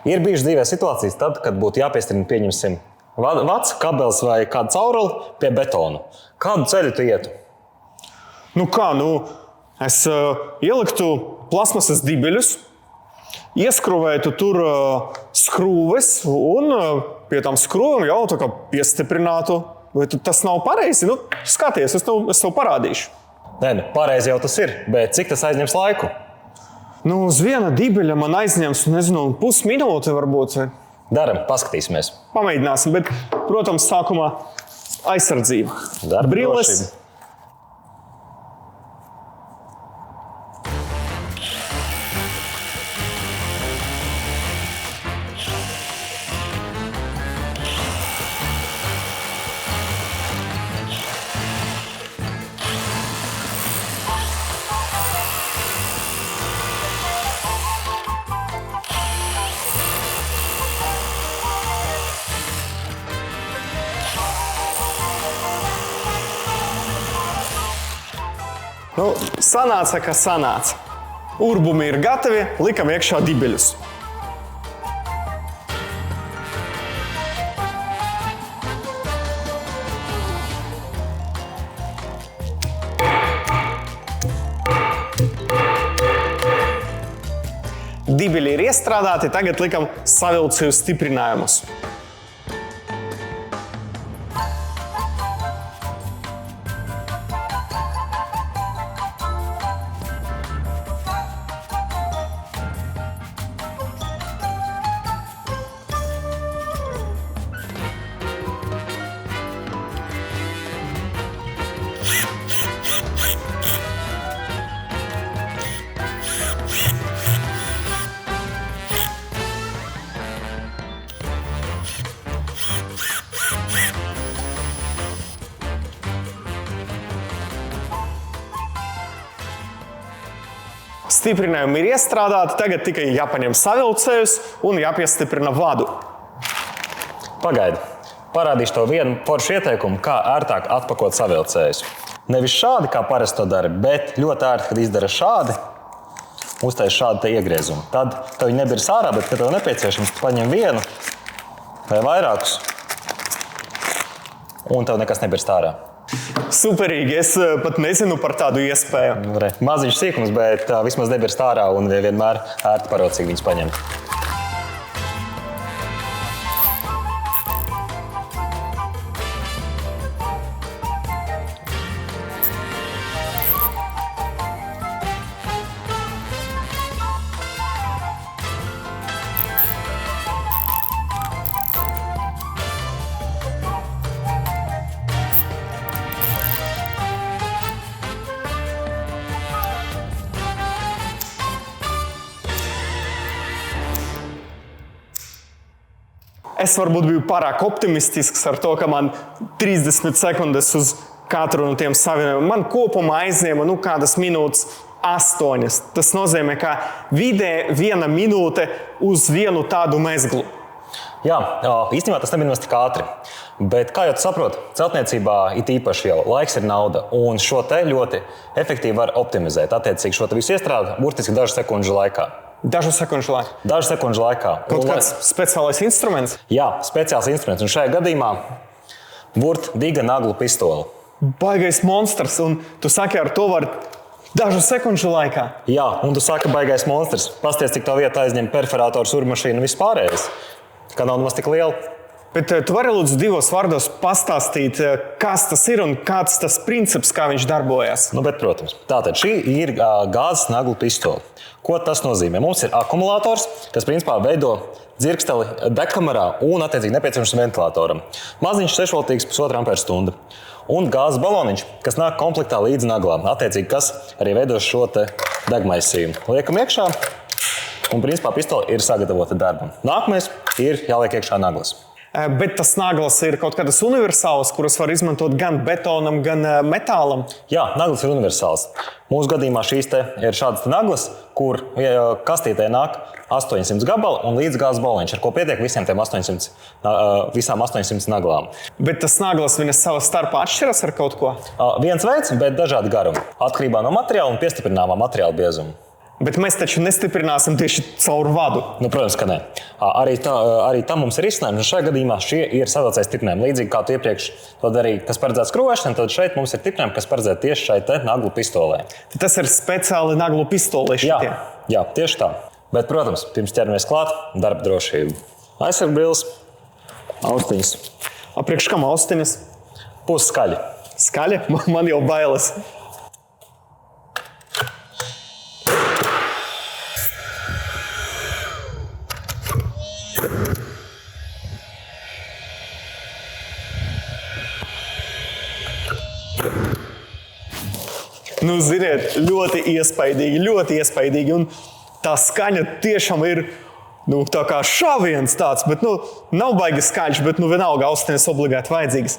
Ir bijušas dzīvē situācijas tad, kad būtu jāpiestrina, pieņemsim, vats, kabels vai kādu cauruli pie betona. Kādu ceļu tu ietu? Es ieliktu plasmasas dibeļus, ieskrūvētu tur skrūves un pie tām skrūvēm jau tā kā piestiprinātu. Vai tas nav pareizi? Skaties, es tev parādīšu. Nē, pareizi jau tas ir, bet cik tas aizņems laiku? Uz viena dibeļa man aizņems, pusminūte varbūt. Daram, paskatīsimies. Pamēģināsim, bet, protams, sākumā aizsardzība. Brilles. Drošība. Sanāca, ka sanāca. Urbumi ir gatavi, likam iekšā dibeļus. Dibeļi ir iestrādāti, tagad likam savilcēju stiprinājumus. Stiprinājumi ir iestrādāti, tagad tikai jāpaņem savilcējus un jāpiestiprina vadu. Pagaidi, parādīšu to vienu foršu ieteikumu, kā ērtāk atpakot savilcējus. Nevis šādi, kā parasti to dara, bet ļoti ērti, kad izdara šādi, uztais šādu te iegriezumu. Tad tev viņi nebirs ārā, bet, kad tev nepieciešams, tu paņem vienu vai vairākus, un tev nekas nebirst ārā. Superīgi, es pat nezinu par tādu iespēju. Maziņš sīkums, bet vismaz nebirst ārā un vienmēr ērti paraucīgi viņus paņemt. Es varbūt biju pārāk optimistisks ar to, ka man 30 sekundes uz katru no tiem savienojumiem. Man kopumā aizņēma kādas minūtes 8. Tas nozīmē, ka vidē 1 minūte uz vienu tādu mezglu. Jā, īstenībā tas nebija tik ātri. Bet, kā jau tu saproti, celtniecībā it īpaši jau laiks ir nauda. Un šo te ļoti efektīvi var optimizēt. Attiecīgi šo te visu iestrādāt burtiski dažu sekundžu laikā. Dažu sekundžu laikā? Dažu sekundžu laikā. Kaut kāds speciālais instruments? Jā, speciāls instruments. Un šajā gadījumā diga naglu pistoli. Baigais monstrs. Un tu saki, ar to var dažu sekundžu laikā? Jā, un tu saki baigais monstrs. Pasties, cik tā vieta aizņem perforators, urmašīnu un vispārējais. Ka nav nemaz tik liela. Bet tu vari lūdzu 2 vārdos pastāstīt, kas tas ir un kāds tas princips, kā viņš darbojas? Bet, protams. Tātad šī ir gāzes naglu pistole. Ko tas nozīmē? Mums ir akumulators, kas principā veido dzirksteli degkamerā un attiecīgi nepieciešams ventilatoram. Maziņš 6-voltīgs 1,5 ampērstunda. Un gāzes baloniņš, kas nāk komplektā līdz naglām. Attiecīgi, kas arī veido šo te degmaisījumu. Liekam iekšā un principā pistole ir sagatavota darbam. Nākamais ir jāliek iekšā naglas. Bet tas naglas ir kaut kādas universālas, kuras var izmantot gan betonam, gan metālam? Jā, naglas ir universāls. Mūsu gadījumā šīs te ir šādas te naglas, kur kastītē nāk 800 gabali un līdz gāzes baloniņš, ar ko pietiek visām 800 naglām. Bet tas naglas viņas savā starpā atšķiras ar kaut ko? Viens veids, bet dažādi garumi. Atkarībā no materiāla un piestiprināmā materiāla biezuma. Bet mēs taču nestiprināsim tieši caur vadu. Nu, protams, ka nē. Arī tam mums ir izcinājums. Šajā gadījumā šie ir savilcēji stiprinājumi. Līdzīgi kā tu iepriekš to darīji, kas paredzēts skrūvēšanai, tad šeit mums ir stiprinājumi, kas paredzēti tieši šai te naglu pistolē. Tas ir speciāli naglu pistolē šitie. Jā, tieši tā. Bet, protams, pirms ķeramies klāt, darba drošība. Aizsargbrilles, austiņas. Priekš kam austiņas? Pus skaļi. Skaļi? Man jau bailes. Nu, ziniet, ļoti iespaidīgi. Un tā skaņa tiešām ir tā kā šāviens tāds, bet nav baigi skaļš, bet vienalga austiņas obligāti vajadzīgas.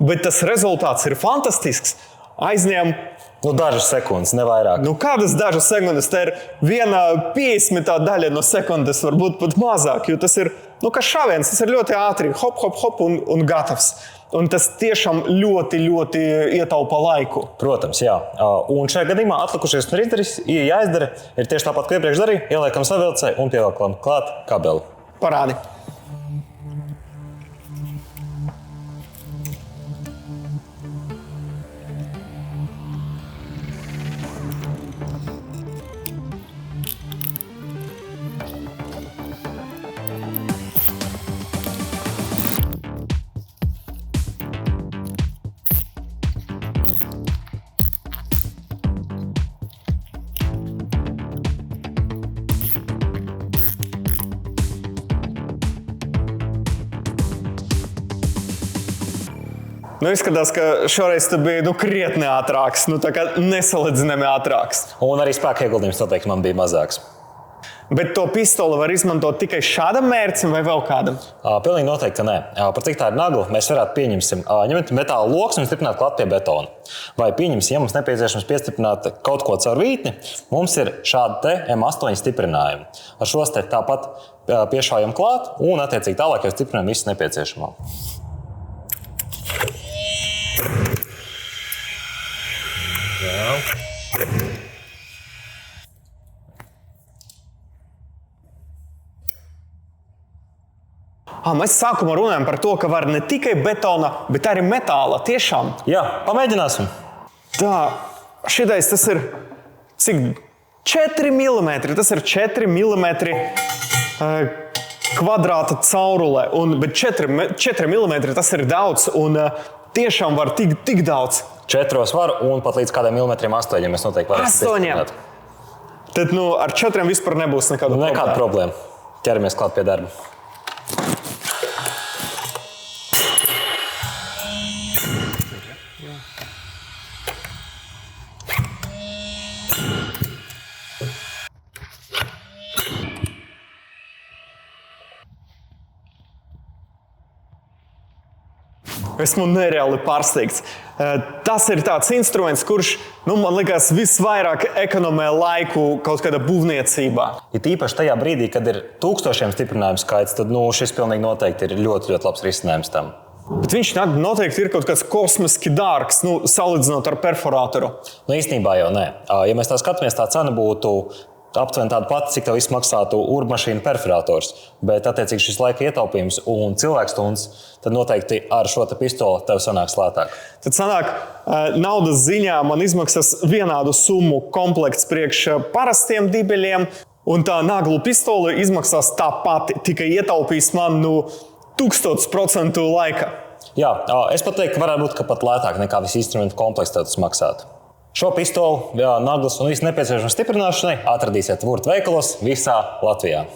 Bet tas rezultāts ir fantastisks. Aizņem dažas sekundes, ne vairāk. Kādas dažas sekundes? Tā ir 1/50 daļa no sekundes, varbūt pat mazāk, jo tas ir kā šāviens, tas ir ļoti ātri, hop, hop, hop un gatavs. Un tas tiešām ļoti ietaupa laiku. Protams, jā. Un šajā gadījumā atlikušies un jāizdara ir tieši tāpat, kā iepriekš darīja. Ieliekam savilcēju un pievelkam klāt kabeli. Parādi. Izskatās, ka šoreiz tu biji krietni ātrāks, tā kā nesalīdzināmi ātrāks. Un arī spēka ieguldījums noteikti man bija mazāks. Bet to pistoli var izmantot tikai šādam mērķim vai vēl kādam? Pilnīgi noteikti, ka nē. Par cik tā ir nagla, mēs varētu pieņemsim, ņemt metāla loksni un stiprināt klāt pie betona. Vai pieņemsim, ja mums nepieciešams piestiprināt kaut ko caur vītni, mums ir šādi te M8 stiprinājumi. Ar šos te tāpat piešaujam klāt un attiecīgi tālāk jau stiprinām visu nepieciešamo. Mēs sākumā runājam par to, ka var ne tikai betona, bet arī metāla. Tiešām. Jā, pamēģināsim. Tā, šitais tas ir cik? 4 mm. Tas ir 4 mm kvadrāta caurulē. Bet 4 mm tas ir daudz un tiešām var tik daudz. 4 var un pat līdz kādiem milimetriem 8, ja mēs noteikti varēsim stiprināt. Tad ar 4 vispār nebūs nekāda problēma. Ķeramies klāt pie darba. Esmu nereāli pārsteigts. Tas ir tāds instruments, kurš, man liekas, visvairāk ekonomē laiku kaut kādā būvniecībā. Ir īpaši tajā brīdī, kad ir tūkstošiem stiprinājumu skaits, tad šis pilnīgi noteikti ir ļoti labs risinājums tam. Bet viņš noteikti ir kaut kāds kosmiski dārgs, salīdzinot ar perforātoru. Īstenībā jau nē. Ja mēs tā skatāmies, tā cena būtu aptuveni tāda pati, cik tev izmaksātu urbmašīnu perforators. Bet, attiecīgi, šis laika ietaupījums un cilvēkstundas, tad noteikti ar šo pistoli tev sanāks lētāk. Tad sanāk, naudas ziņā man izmaksas vienādu summu komplekts priekš parastiem dibeļiem, un tā naglu pistole izmaksās tā pati, tikai ietaupīs man 1000% laika. Jā, es pat teiktu, ka varētu būt pat lētāk nekā visi instrumentu komplekts tev tas maksātu. Šo pistoli, naglas un visu nepieciešamo stiprināšanai atradīsiet Vurt veikalos visā Latvijā.